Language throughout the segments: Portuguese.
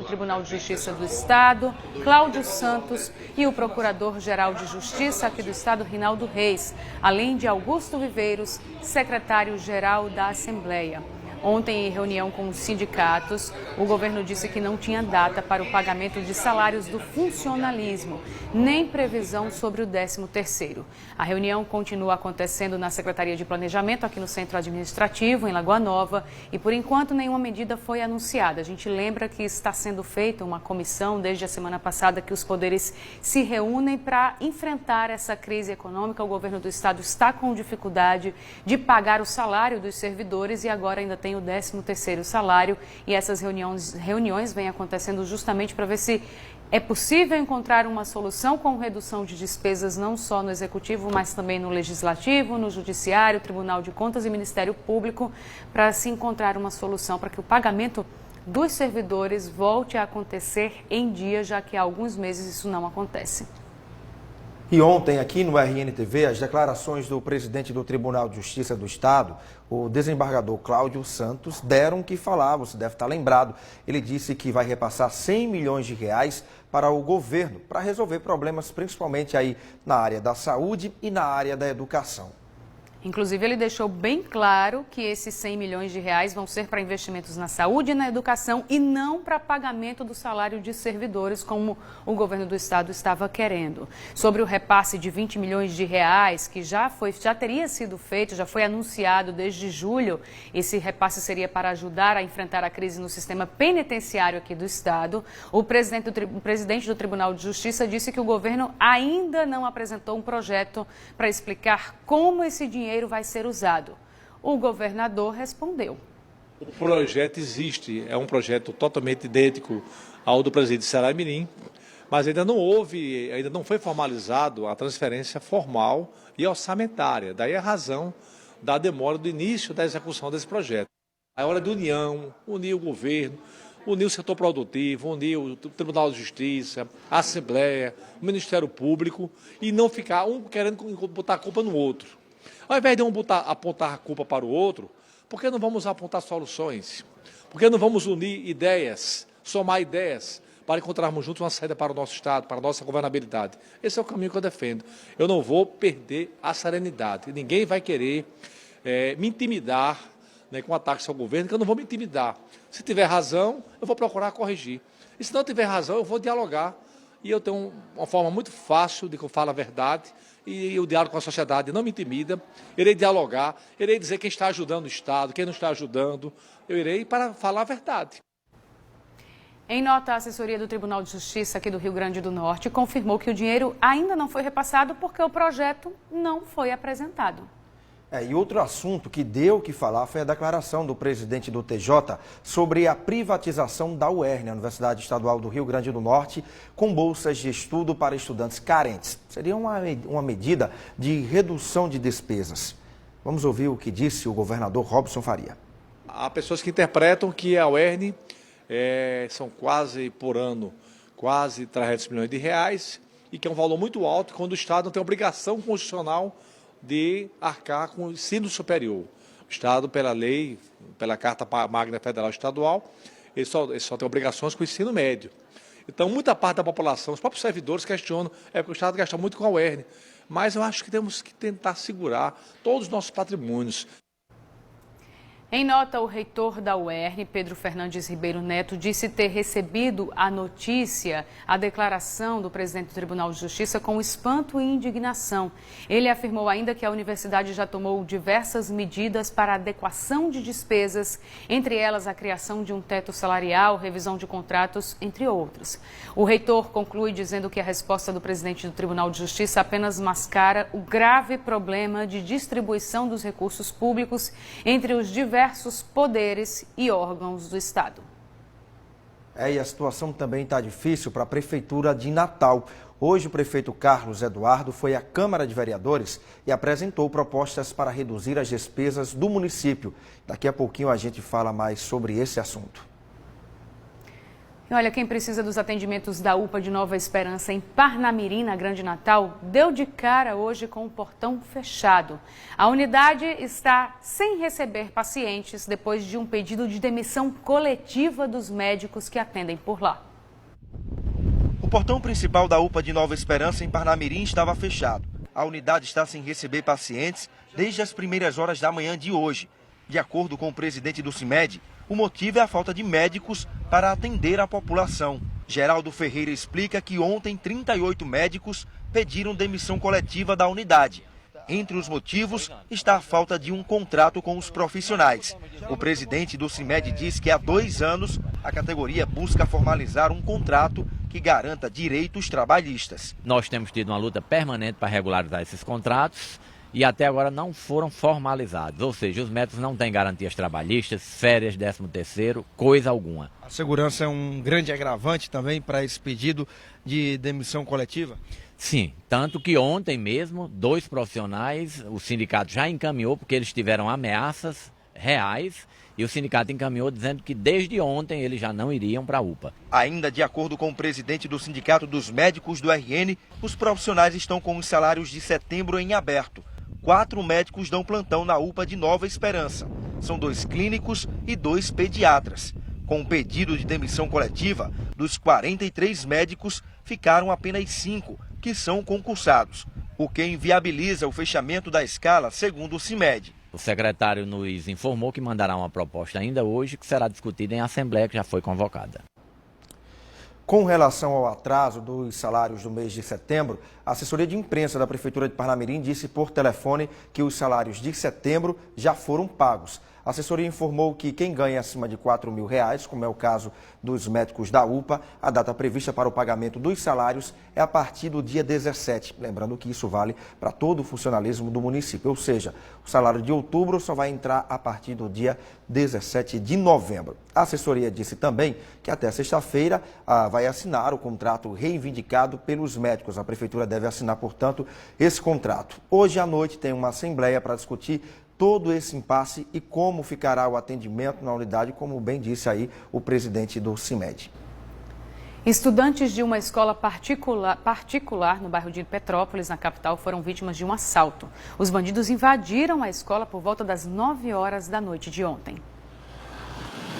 Tribunal de Justiça do Estado, Cláudio Santos, e o Procurador-Geral de Justiça aqui do Estado, Rinaldo Reis, além de Augusto Viveiros, secretário-geral da Assembleia. Ontem, em reunião com os sindicatos, o governo disse que não tinha data para o pagamento de salários do funcionalismo, nem previsão sobre o 13º. A reunião continua acontecendo na Secretaria de Planejamento, aqui no Centro Administrativo, em Lagoa Nova, e por enquanto nenhuma medida foi anunciada. A gente lembra que está sendo feita uma comissão desde a semana passada que os poderes se reúnem para enfrentar essa crise econômica. O governo do estado está com dificuldade de pagar o salário dos servidores e agora ainda tem o 13º salário, e essas reuniões vêm acontecendo justamente para ver se é possível encontrar uma solução com redução de despesas não só no Executivo, mas também no Legislativo, no Judiciário, Tribunal de Contas e Ministério Público, para se encontrar uma solução para que o pagamento dos servidores volte a acontecer em dia, já que há alguns meses isso não acontece. E ontem, aqui no RNTV, as declarações do presidente do Tribunal de Justiça do Estado, o desembargador Cláudio Santos, deram o que falar, você deve estar lembrado. Ele disse que vai repassar 100 milhões de reais para o governo, para resolver problemas principalmente aí na área da saúde e na área da educação. Inclusive, ele deixou bem claro que esses 100 milhões de reais vão ser para investimentos na saúde e na educação e não para pagamento do salário de servidores, como o governo do estado estava querendo. Sobre o repasse de 20 milhões de reais, que já teria sido feito, já foi anunciado desde julho, esse repasse seria para ajudar a enfrentar a crise no sistema penitenciário aqui do estado. O presidente do Tribunal de Justiça disse que o governo ainda não apresentou um projeto para explicar como esse dinheiro vai ser usado. O governador respondeu. O projeto existe, é um projeto totalmente idêntico ao do presidente Ceará Mirim, mas ainda não foi formalizado a transferência formal e orçamentária. Daí a razão da demora do início da execução desse projeto. É hora de união, unir o governo, unir o setor produtivo, unir o Tribunal de Justiça, a Assembleia, o Ministério Público e não ficar um querendo botar a culpa no outro. Ao invés de um apontar a culpa para o outro, por que não vamos apontar soluções? Por que não vamos unir ideias, somar ideias, para encontrarmos juntos uma saída para o nosso Estado, para a nossa governabilidade? Esse é o caminho que eu defendo. Eu não vou perder a serenidade. Ninguém vai querer me intimidar, né, com ataques ao governo, que eu não vou me intimidar. Se tiver razão, eu vou procurar corrigir. E se não tiver razão, eu vou dialogar. E eu tenho uma forma muito fácil de que eu falo a verdade. E o diálogo com a sociedade não me intimida. Irei dialogar, irei dizer quem está ajudando o Estado, quem não está ajudando. Eu irei para falar a verdade. Em nota, a assessoria do Tribunal de Justiça aqui do Rio Grande do Norte confirmou que o dinheiro ainda não foi repassado porque o projeto não foi apresentado. E outro assunto que deu o que falar foi a declaração do presidente do TJ sobre a privatização da UERN, a Universidade Estadual do Rio Grande do Norte, com bolsas de estudo para estudantes carentes. Seria uma medida de redução de despesas. Vamos ouvir o que disse o governador Robson Faria. Há pessoas que interpretam que a UERN são quase, por ano, quase 300 milhões de reais e que é um valor muito alto quando o Estado não tem obrigação constitucional de arcar com o ensino superior. O Estado, pela lei, pela Carta Magna Federal Estadual, ele só tem obrigações com o ensino médio. Então, muita parte da população, os próprios servidores questionam, porque o Estado gasta muito com a UERN, mas eu acho que temos que tentar segurar todos os nossos patrimônios. Em nota, o reitor da UERN, Pedro Fernandes Ribeiro Neto, disse ter recebido a notícia, a declaração do presidente do Tribunal de Justiça com espanto e indignação. Ele afirmou ainda que a universidade já tomou diversas medidas para adequação de despesas, entre elas a criação de um teto salarial, revisão de contratos, entre outros. O reitor conclui dizendo que a resposta do presidente do Tribunal de Justiça apenas mascara o grave problema de distribuição dos recursos públicos entre os diversos poderes e órgãos do Estado. E a situação também está difícil para a Prefeitura de Natal. Hoje o prefeito Carlos Eduardo foi à Câmara de Vereadores e apresentou propostas para reduzir as despesas do município. Daqui a pouquinho a gente fala mais sobre esse assunto. E olha, quem precisa dos atendimentos da UPA de Nova Esperança em Parnamirim, na Grande Natal, deu de cara hoje com o portão fechado. A unidade está sem receber pacientes depois de um pedido de demissão coletiva dos médicos que atendem por lá. O portão principal da UPA de Nova Esperança em Parnamirim estava fechado. A unidade está sem receber pacientes desde as primeiras horas da manhã de hoje. De acordo com o presidente do CIMED, o motivo é a falta de médicos para atender a população. Geraldo Ferreira explica que ontem 38 médicos pediram demissão coletiva da unidade. Entre os motivos está a falta de um contrato com os profissionais. O presidente do CIMED diz que há 2 anos a categoria busca formalizar um contrato que garanta direitos trabalhistas. Nós temos tido uma luta permanente para regularizar esses contratos e até agora não foram formalizados. Ou seja, os médicos não têm garantias trabalhistas, férias, 13º, coisa alguma. A segurança é um grande agravante também para esse pedido de demissão coletiva? Sim, tanto que ontem mesmo, 2 profissionais, o sindicato já encaminhou, porque eles tiveram ameaças reais, e o sindicato encaminhou dizendo que desde ontem eles já não iriam para a UPA. Ainda de acordo com o presidente do Sindicato dos Médicos do RN, os profissionais estão com os salários de setembro em aberto. 4 médicos dão plantão na UPA de Nova Esperança. São 2 clínicos e 2 pediatras. Com o pedido de demissão coletiva, dos 43 médicos, ficaram apenas 5, que são concursados, o que inviabiliza o fechamento da escala, segundo o CIMED. O secretário nos informou que mandará uma proposta ainda hoje, que será discutida em assembleia, que já foi convocada. Com relação ao atraso dos salários do mês de setembro, a assessoria de imprensa da Prefeitura de Parnamirim disse por telefone que os salários de setembro já foram pagos. A assessoria informou que quem ganha acima de R$4.000, como é o caso dos médicos da UPA, a data prevista para o pagamento dos salários é a partir do dia 17. Lembrando que isso vale para todo o funcionalismo do município, ou seja, o salário de outubro só vai entrar a partir do dia 17 de novembro. A assessoria disse também que até sexta-feira vai assinar o contrato reivindicado pelos médicos. A Prefeitura deve assinar, portanto, esse contrato. Hoje à noite tem uma assembleia para discutir todo esse impasse e como ficará o atendimento na unidade, como bem disse aí o presidente do CIMED. Estudantes de uma escola particular no bairro de Petrópolis, na capital, foram vítimas de um assalto. Os bandidos invadiram a escola por volta das 9 horas da noite de ontem.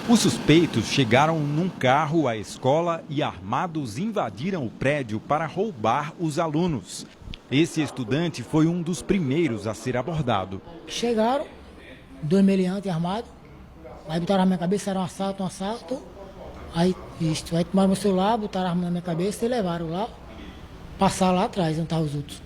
Os suspeitos chegaram num carro à escola e armados invadiram o prédio para roubar os alunos. Esse estudante foi um dos primeiros a ser abordado. Chegaram, 2 meliantes armados, aí botaram na minha cabeça, era um assalto. Aí tomaram meu celular, botaram a arma na minha cabeça e levaram lá, passaram lá atrás, onde estavam os outros.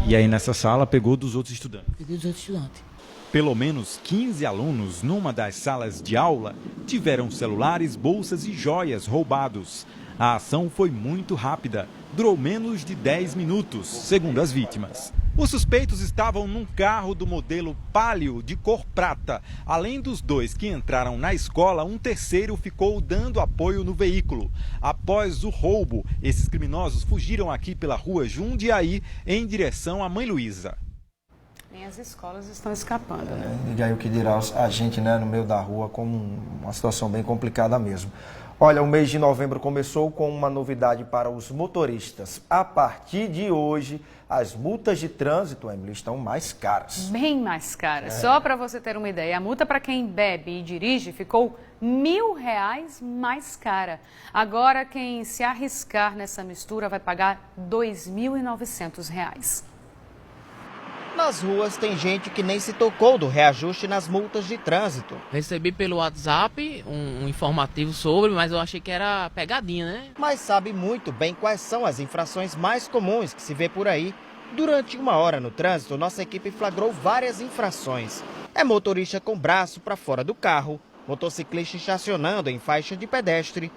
E aí nessa sala pegou dos outros estudantes? Peguei dos outros estudantes. Pelo menos 15 alunos numa das salas de aula tiveram celulares, bolsas e joias roubados. A ação foi muito rápida, durou menos de 10 minutos, segundo as vítimas. Os suspeitos estavam num carro do modelo Palio de cor prata. Além dos 2 que entraram na escola, um terceiro ficou dando apoio no veículo. Após o roubo, esses criminosos fugiram aqui pela rua Jundiaí em direção à Mãe Luísa. Nem as escolas estão escapando, né? E aí o que dirá a gente, né, no meio da rua, como uma situação bem complicada mesmo. Olha, o mês de novembro começou com uma novidade para os motoristas. A partir de hoje, as multas de trânsito, Emily, estão mais caras. Bem mais caras. Só para você ter uma ideia, a multa para quem bebe e dirige ficou R$1.000 mais cara. Agora, quem se arriscar nessa mistura vai pagar R$2.900. Nas ruas tem gente que nem se tocou do reajuste nas multas de trânsito. Recebi pelo WhatsApp um informativo sobre, mas eu achei que era pegadinha, né? Mas sabe muito bem quais são as infrações mais comuns que se vê por aí. Durante 1 hora no trânsito, nossa equipe flagrou várias infrações. É motorista com braço para fora do carro, motociclista estacionando em faixa de pedestre,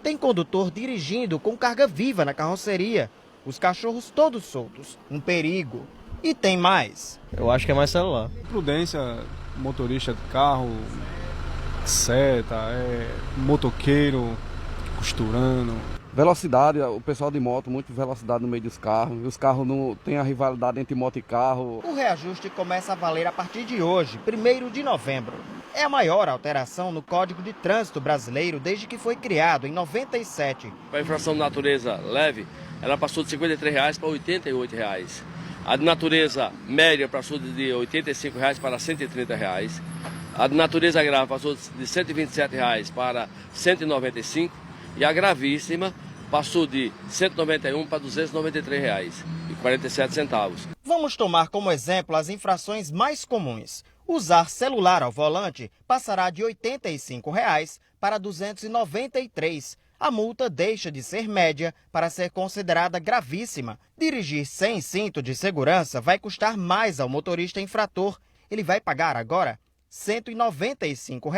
tem condutor dirigindo com carga viva na carroceria, os cachorros todos soltos, um perigo. E tem mais. Eu acho que é mais celular. Prudência, motorista de carro, seta, motoqueiro, costurando. Velocidade, o pessoal de moto, muita velocidade no meio dos carros. Os carros não tem a rivalidade entre moto e carro. O reajuste começa a valer a partir de hoje, 1º de novembro. É a maior alteração no Código de Trânsito brasileiro desde que foi criado em 97. A infração de natureza leve, ela passou de R$ 53 para R$ 88. A de natureza média passou de R$ 85 para R$ 130. A de natureza grave passou de R$ 127 para R$ 195. E a gravíssima passou de R$ 191 para R$ 293,47. Vamos tomar como exemplo as infrações mais comuns. Usar celular ao volante passará de R$ 85 para R$ 293. A multa deixa de ser média para ser considerada gravíssima. Dirigir sem cinto de segurança vai custar mais ao motorista infrator. Ele vai pagar agora R$ 195.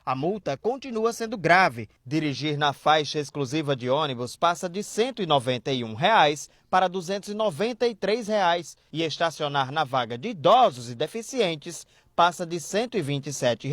A multa continua sendo grave. Dirigir na faixa exclusiva de ônibus passa de R$ 191 para R$ 293 e estacionar na vaga de idosos e deficientes passa de R$ 127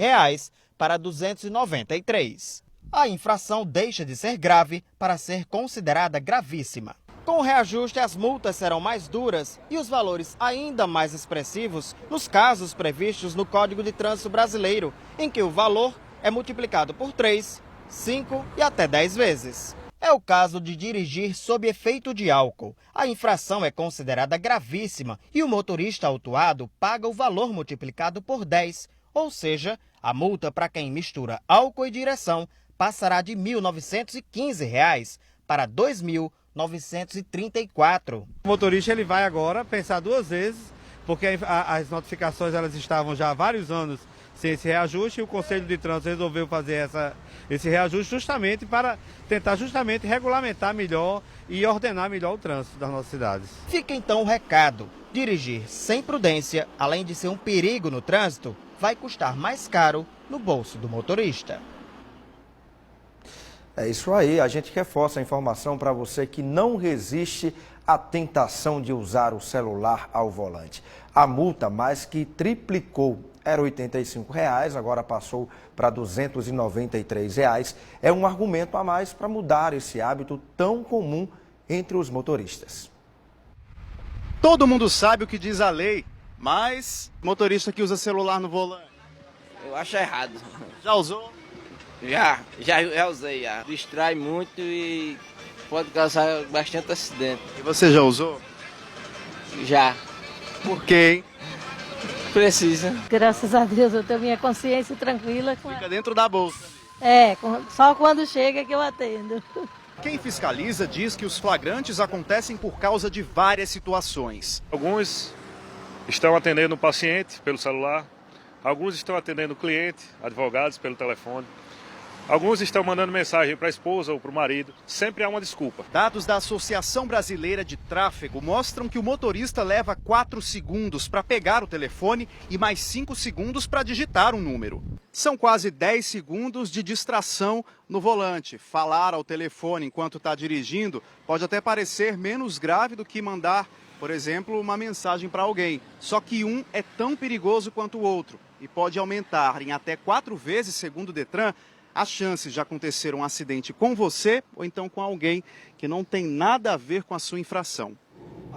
para R$ 293. A infração deixa de ser grave para ser considerada gravíssima. Com o reajuste, as multas serão mais duras e os valores ainda mais expressivos nos casos previstos no Código de Trânsito Brasileiro, em que o valor é multiplicado por 3, 5 e até 10 vezes. É o caso de dirigir sob efeito de álcool. A infração é considerada gravíssima e o motorista autuado paga o valor multiplicado por 10, ou seja, a multa para quem mistura álcool e direção passará de R$ 1.915 para R$ 2.934. O motorista ele vai agora pensar duas vezes, porque as notificações elas estavam já há vários anos sem esse reajuste e o Conselho de Trânsito resolveu fazer esse reajuste justamente para tentar regulamentar melhor e ordenar melhor o trânsito das nossas cidades. Fica então o recado: dirigir sem prudência, além de ser um perigo no trânsito, vai custar mais caro no bolso do motorista. É isso aí, a gente reforça a informação para você que não resiste à tentação de usar o celular ao volante. A multa mais que triplicou, era R$ 85, agora passou para R$ 293. É um argumento a mais para mudar esse hábito tão comum entre os motoristas. Todo mundo sabe o que diz a lei, mas motorista que usa celular no volante. Eu acho errado. Já usou? Já usei. Já. Distrai muito e pode causar bastante acidente. E você já usou? Já. Por quê, hein? Precisa. Graças a Deus eu tenho minha consciência tranquila. Fica dentro da bolsa. Só quando chega que eu atendo. Quem fiscaliza diz que os flagrantes acontecem por causa de várias situações. Alguns estão atendendo o paciente pelo celular, alguns estão atendendo o cliente, advogados pelo telefone. Alguns estão mandando mensagem para a esposa ou para o marido. Sempre há uma desculpa. Dados da Associação Brasileira de Tráfego mostram que o motorista leva 4 segundos para pegar o telefone e mais 5 segundos para digitar um número. São quase 10 segundos de distração no volante. Falar ao telefone enquanto está dirigindo pode até parecer menos grave do que mandar, por exemplo, uma mensagem para alguém. Só que um é tão perigoso quanto o outro e pode aumentar em até 4 vezes, segundo o Detran, as chances de acontecer um acidente com você ou então com alguém que não tem nada a ver com a sua infração.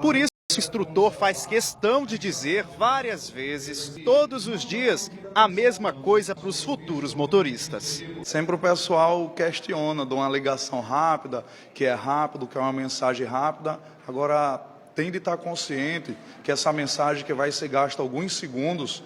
Por isso, o instrutor faz questão de dizer várias vezes, todos os dias, a mesma coisa para os futuros motoristas. Sempre o pessoal questiona de uma ligação rápida, que é rápido, que é uma mensagem rápida. Agora, tem de estar consciente que essa mensagem que vai ser gasta alguns segundos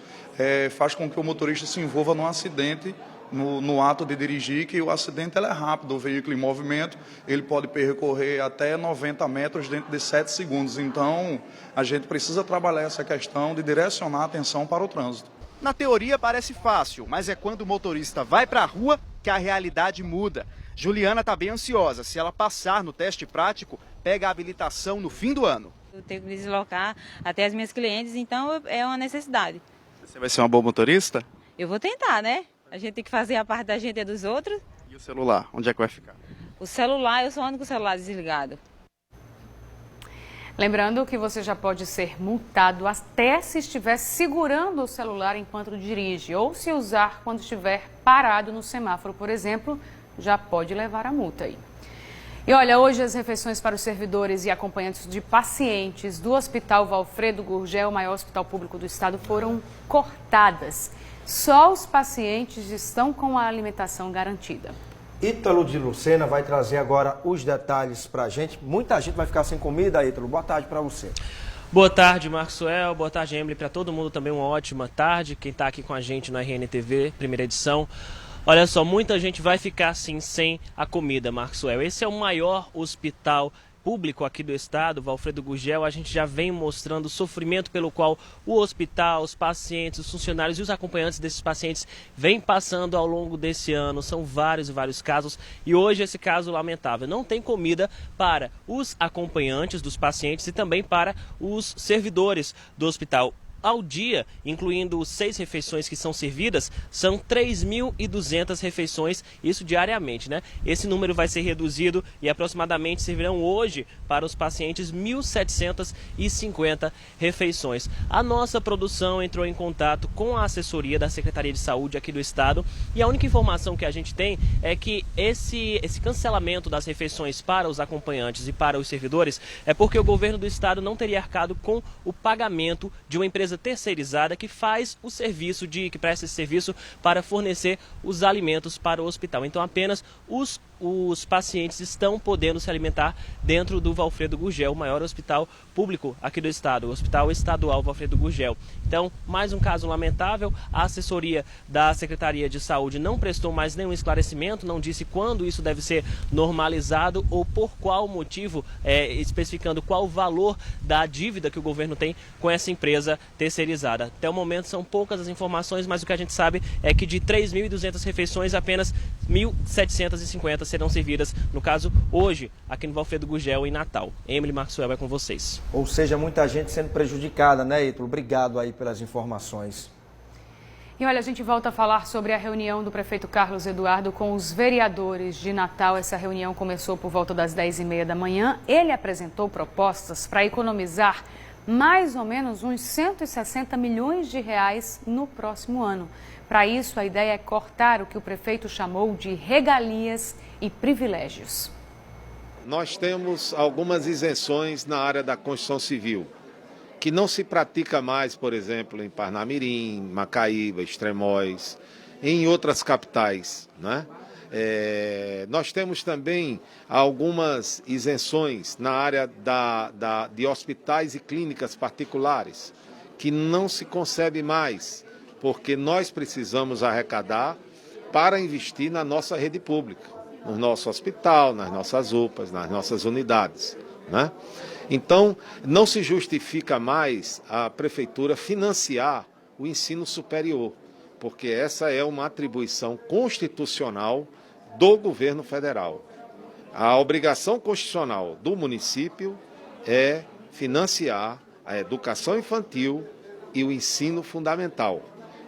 faz com que o motorista se envolva num acidente no ato de dirigir, que o acidente é rápido, o veículo em movimento, ele pode percorrer até 90 metros dentro de 7 segundos. Então, a gente precisa trabalhar essa questão de direcionar a atenção para o trânsito. Na teoria parece fácil, mas é quando o motorista vai para a rua que a realidade muda. Juliana está bem ansiosa. Se ela passar no teste prático, pega a habilitação no fim do ano. Eu tenho que me deslocar até as minhas clientes, então é uma necessidade. Você vai ser uma boa motorista? Eu vou tentar, né? A gente tem que fazer a parte da gente e dos outros. E o celular, onde é que vai ficar? O celular, eu só ando com o celular desligado. Lembrando que você já pode ser multado até se estiver segurando o celular enquanto dirige ou se usar quando estiver parado no semáforo, por exemplo, já pode levar a multa aí. E olha, hoje as refeições para os servidores e acompanhantes de pacientes do Hospital Valfredo Gurgel, o maior hospital público do estado, foram cortadas. Só os pacientes estão com a alimentação garantida. Ítalo de Lucena vai trazer agora os detalhes para a gente. Muita gente vai ficar sem comida, Ítalo. Boa tarde para você. Boa tarde, Maxwell. Boa tarde, Emily. Para todo mundo também uma ótima tarde. Quem está aqui com a gente no RNTV, primeira edição. Olha só, muita gente vai ficar assim sem a comida, Maxwell. Esse é o maior hospital público aqui do estado, Valfredo Gurgel. A gente já vem mostrando o sofrimento pelo qual o hospital, os pacientes, os funcionários e os acompanhantes desses pacientes vêm passando ao longo desse ano. São vários e vários casos e hoje esse caso lamentável. Não tem comida para os acompanhantes dos pacientes e também para os servidores do hospital. Ao dia, incluindo 6 refeições que são servidas, são 3.200 refeições, isso diariamente, né? Esse número vai ser reduzido e aproximadamente servirão hoje para os pacientes 1.750 refeições. A nossa produção entrou em contato com a assessoria da Secretaria de Saúde aqui do estado e a única informação que a gente tem é que esse cancelamento das refeições para os acompanhantes e para os servidores é porque o governo do estado não teria arcado com o pagamento de uma empresa terceirizada que faz o serviço que presta esse serviço para fornecer os alimentos para o hospital. Então apenas os pacientes estão podendo se alimentar dentro do Valfredo Gurgel, o maior hospital público aqui do estado, o Hospital Estadual Valfredo Gurgel. Então, mais um caso lamentável, a assessoria da Secretaria de Saúde não prestou mais nenhum esclarecimento, não disse quando isso deve ser normalizado ou por qual motivo, especificando qual o valor da dívida que o governo tem com essa empresa terceirizada. Até o momento são poucas as informações, mas o que a gente sabe é que de 3.200 refeições, apenas 1.750 serão servidas, no caso, hoje, aqui no Valfredo Gurgel, em Natal. Emily, Maxwell, é com vocês. Ou seja, muita gente sendo prejudicada, né, Ítalo? Obrigado aí pelas informações. E olha, a gente volta a falar sobre a reunião do prefeito Carlos Eduardo com os vereadores de Natal. Essa reunião começou por volta das 10h30 da manhã. Ele apresentou propostas para economizar mais ou menos uns 160 milhões de reais no próximo ano. Para isso, a ideia é cortar o que o prefeito chamou de regalias e privilégios. Nós temos algumas isenções na área da construção civil, que não se pratica mais, por exemplo, em Parnamirim, Macaíba, Extremóis, em outras capitais, né? Nós temos também algumas isenções na área de hospitais e clínicas particulares, que não se concebe mais, porque nós precisamos arrecadar para investir na nossa rede pública, no nosso hospital, nas nossas UPAs, nas nossas unidades, né? Então, não se justifica mais a prefeitura financiar o ensino superior, porque essa é uma atribuição constitucional do governo federal. A obrigação constitucional do município é financiar a educação infantil e o ensino fundamental.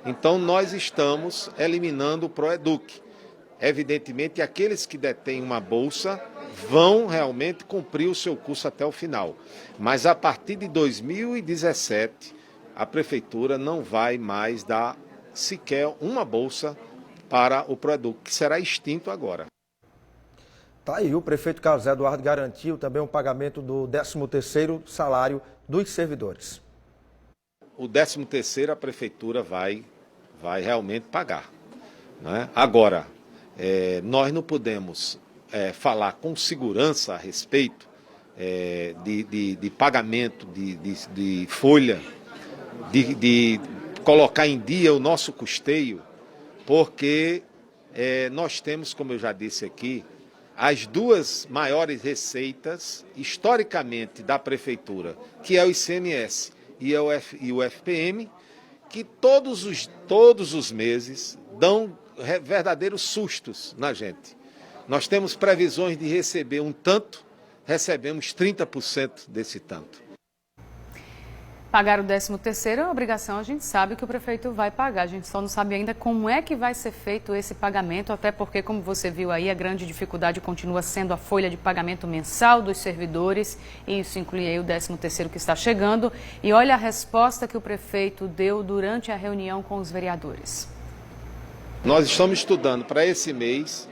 Então, nós estamos eliminando o Proeduc. Evidentemente, aqueles que detêm uma bolsa vão realmente cumprir o seu curso até o final. Mas, a partir de 2017, a prefeitura não vai mais dar sequer uma bolsa para o Proeduc, que será extinto agora. Tá aí, o prefeito Carlos Eduardo garantiu também o pagamento do 13º salário dos servidores. O 13º a prefeitura vai realmente pagar, né? Agora, nós não podemos falar com segurança a respeito de pagamento de folha, de colocar em dia o nosso custeio, porque nós temos, como eu já disse aqui, as duas maiores receitas historicamente da prefeitura, que é o ICMS e o FPM, que todos os meses dão verdadeiros sustos na gente. Nós temos previsões de receber um tanto, recebemos 30% desse tanto. Pagar o 13º é uma obrigação, a gente sabe que o prefeito vai pagar, a gente só não sabe ainda como é que vai ser feito esse pagamento, até porque, como você viu aí, a grande dificuldade continua sendo a folha de pagamento mensal dos servidores, e isso inclui aí o 13º que está chegando. E olha a resposta que o prefeito deu durante a reunião com os vereadores. Nós estamos estudando para esse mês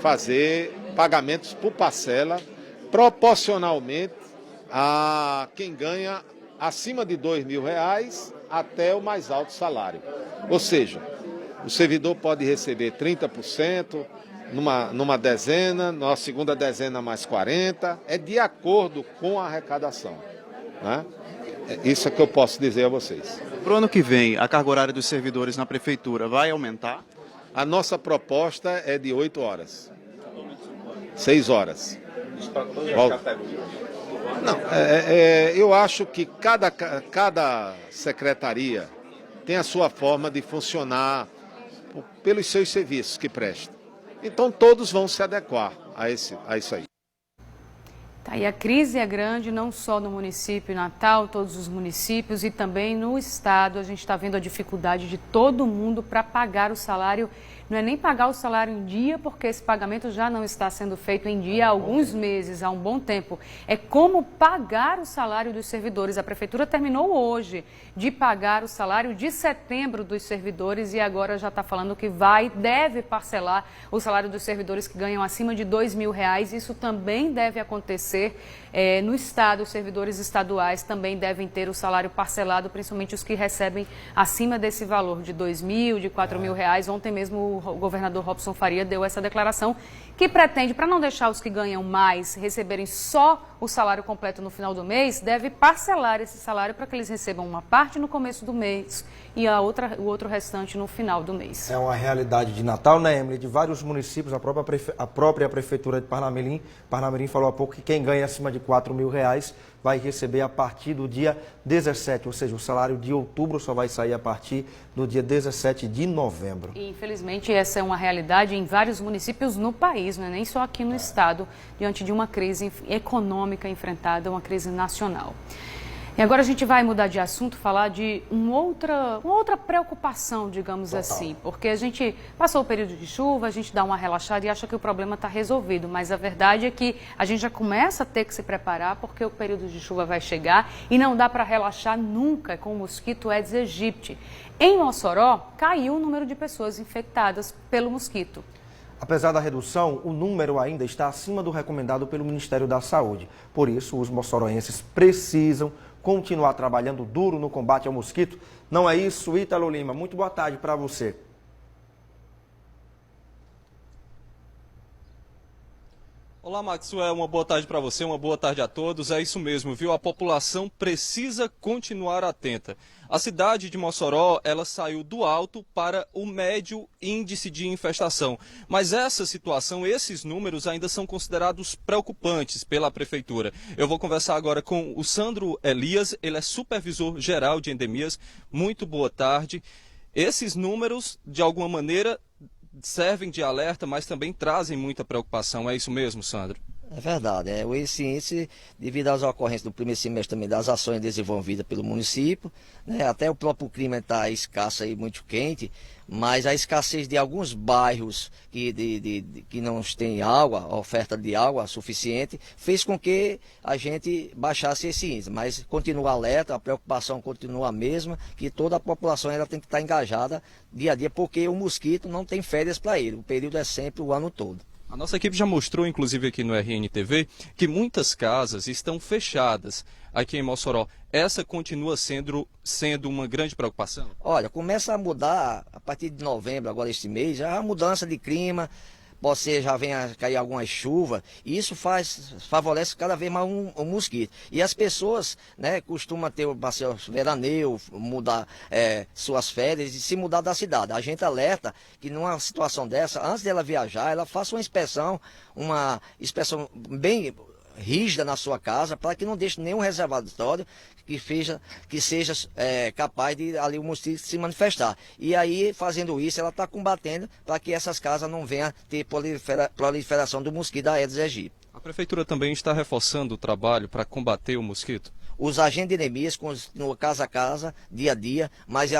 fazer pagamentos por parcela, proporcionalmente a quem ganha acima de R$2.000 até o mais alto salário. Ou seja, o servidor pode receber 30%, numa dezena, na segunda dezena mais 40%, é de acordo com a arrecadação, né? Isso é que eu posso dizer a vocês. Para o ano que vem, a carga horária dos servidores na prefeitura vai aumentar? A nossa proposta é de 8 horas. 6 horas. Não, eu acho que cada secretaria tem a sua forma de funcionar pelos seus serviços que prestam. Então todos vão se adequar a isso aí. Tá, e a crise é grande não só no município Natal, todos os municípios e também no estado. A gente está vendo a dificuldade de todo mundo para pagar o salário. Não é nem pagar o salário em dia, porque esse pagamento já não está sendo feito em dia há alguns meses, há um bom tempo. É como pagar o salário dos servidores. A prefeitura terminou hoje de pagar o salário de setembro dos servidores e agora já está falando que deve parcelar o salário dos servidores que ganham acima de R$2.000. Isso também deve acontecer no estado. Os servidores estaduais também devem ter o salário parcelado, principalmente os que recebem acima desse valor de R$2.000, de R$4.000. Ontem mesmo o governador Robson Faria deu essa declaração que pretende, para não deixar os que ganham mais receberem só o salário completo no final do mês, deve parcelar esse salário para que eles recebam uma parte no começo do mês e o outro restante no final do mês. É uma realidade de Natal, né, Emily? De vários municípios, a própria prefeitura de Parnamirim falou há pouco que quem ganha acima de R$4.000 vai receber a partir do dia 17, ou seja, o salário de outubro só vai sair a partir do dia 17 de novembro. E, infelizmente, essa é uma realidade em vários municípios no país, não é nem só aqui no estado, diante de uma crise econômica enfrentada, uma crise nacional. E agora a gente vai mudar de assunto, falar de uma outra preocupação, digamos assim, porque a gente passou o período de chuva, a gente dá uma relaxada e acha que o problema está resolvido, mas a verdade é que a gente já começa a ter que se preparar porque o período de chuva vai chegar e não dá para relaxar nunca com o mosquito Aedes aegypti. Em Mossoró, caiu o número de pessoas infectadas pelo mosquito. Apesar da redução, o número ainda está acima do recomendado pelo Ministério da Saúde. Por isso, os moçoroenses precisam continuar trabalhando duro no combate ao mosquito. Não é isso, Ítalo Lima? Muito boa tarde para você. Olá, Maxwell, uma boa tarde para você, uma boa tarde a todos. É isso mesmo, viu? A população precisa continuar atenta. A cidade de Mossoró, ela saiu do alto para o médio índice de infestação. Mas essa situação, esses números ainda são considerados preocupantes pela prefeitura. Eu vou conversar agora com o Sandro Elias, ele é supervisor geral de endemias. Muito boa tarde. Esses números, de alguma maneira, servem de alerta, mas também trazem muita preocupação. É isso mesmo, Sandro? É verdade. Esse índice, devido às ocorrências do primeiro semestre também, das ações desenvolvidas pelo município, né, até o próprio clima está escasso e muito quente, mas a escassez de alguns bairros que não têm água, oferta de água suficiente, fez com que a gente baixasse esse índice. Mas continua alerta, a preocupação continua a mesma, que toda a população ela tem que estar engajada dia a dia, porque o mosquito não tem férias para ele, o período é sempre o ano todo. A nossa equipe já mostrou, inclusive aqui no RNTV, que muitas casas estão fechadas aqui em Mossoró. Essa continua sendo uma grande preocupação? Olha, começa a mudar a partir de novembro, agora este mês, já a mudança de clima, pode ser, já vem a cair alguma chuva, e isso favorece cada vez mais um mosquito. E as pessoas, né, costumam ter o veraneio, mudar suas férias e se mudar da cidade. A gente alerta que numa situação dessa, antes dela viajar, ela faça uma inspeção bem rígida na sua casa, para que não deixe nenhum reservatório que seja capaz de ali o mosquito se manifestar. E aí, fazendo isso, ela está combatendo para que essas casas não venham a ter proliferação do mosquito da Aedes aegypti. A prefeitura também está reforçando o trabalho para combater o mosquito? Os agentes de endemias continuam casa a casa, dia a dia, mas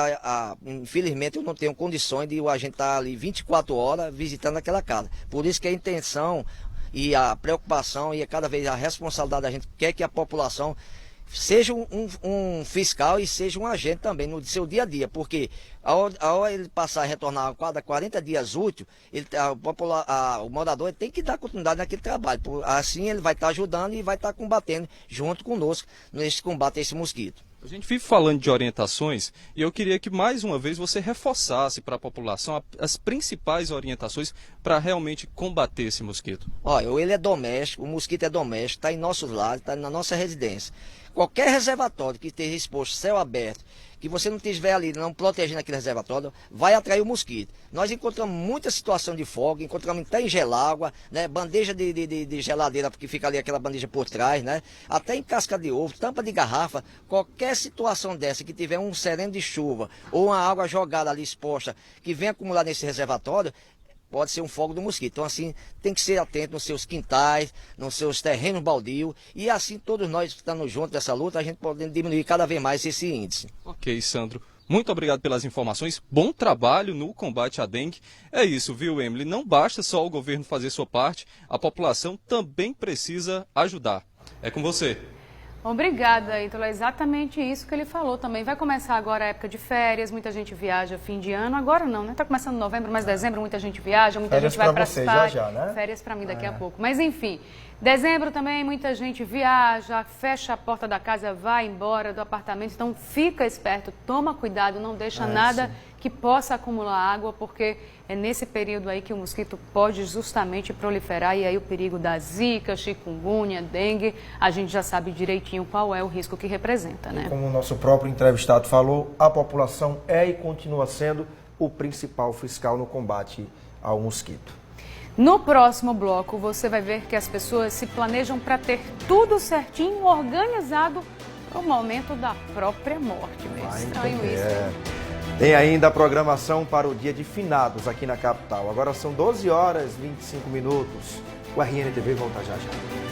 infelizmente eu não tenho condições de o agente estar ali 24 horas visitando aquela casa. Por isso que a intenção e a preocupação e cada vez a responsabilidade da gente quer que a população seja um fiscal e seja um agente também no seu dia a dia, porque ao ele passar a retornar a cada 40 dias úteis, o morador tem que dar continuidade naquele trabalho, assim ele vai estar ajudando e vai estar combatendo junto conosco nesse combate a esse mosquito. A gente vive falando de orientações e eu queria que mais uma vez você reforçasse para a população as principais orientações para realmente combater esse mosquito. Olha, ele é doméstico, o mosquito é doméstico, está em nossos lares, está na nossa residência. Qualquer reservatório que esteja exposto, céu aberto, que você não estiver ali não protegendo aquele reservatório, vai atrair o mosquito. Nós encontramos muita situação de fogo, encontramos até em gelágua, né, bandeja de geladeira, porque fica ali aquela bandeja por trás, né, até em casca de ovo, tampa de garrafa, qualquer situação dessa que tiver um sereno de chuva ou uma água jogada ali exposta, que vem acumular nesse reservatório, pode ser um fogo do mosquito. Então, assim, tem que ser atento nos seus quintais, nos seus terrenos baldios, e assim todos nós que estamos juntos nessa luta, a gente pode diminuir cada vez mais esse índice. Ok, Sandro. Muito obrigado pelas informações. Bom trabalho no combate à dengue. É isso, viu, Emily? Não basta só o governo fazer sua parte, a população também precisa ajudar. É com você. Obrigada, Ítalo. É exatamente isso que ele falou também. Vai começar agora a época de férias, muita gente viaja fim de ano. Agora não, né? Tá começando novembro, mas dezembro muita gente viaja, muita gente vai para você já, né? Férias para mim daqui a pouco. Mas enfim, dezembro também muita gente viaja, fecha a porta da casa, vai embora do apartamento. Então fica esperto, toma cuidado, não deixa nada que possa acumular água, porque é nesse período aí que o mosquito pode justamente proliferar e aí o perigo da zika, chikungunya, dengue, a gente já sabe direitinho qual é o risco que representa, né? Como o nosso próprio entrevistado falou, a população é e continua sendo o principal fiscal no combate ao mosquito. No próximo bloco, você vai ver que as pessoas se planejam para ter tudo certinho, organizado para o momento da própria morte. Meio estranho isso. Tem ainda a programação para o dia de finados aqui na capital. Agora são 12 horas e 25 minutos. O RNTV volta já já.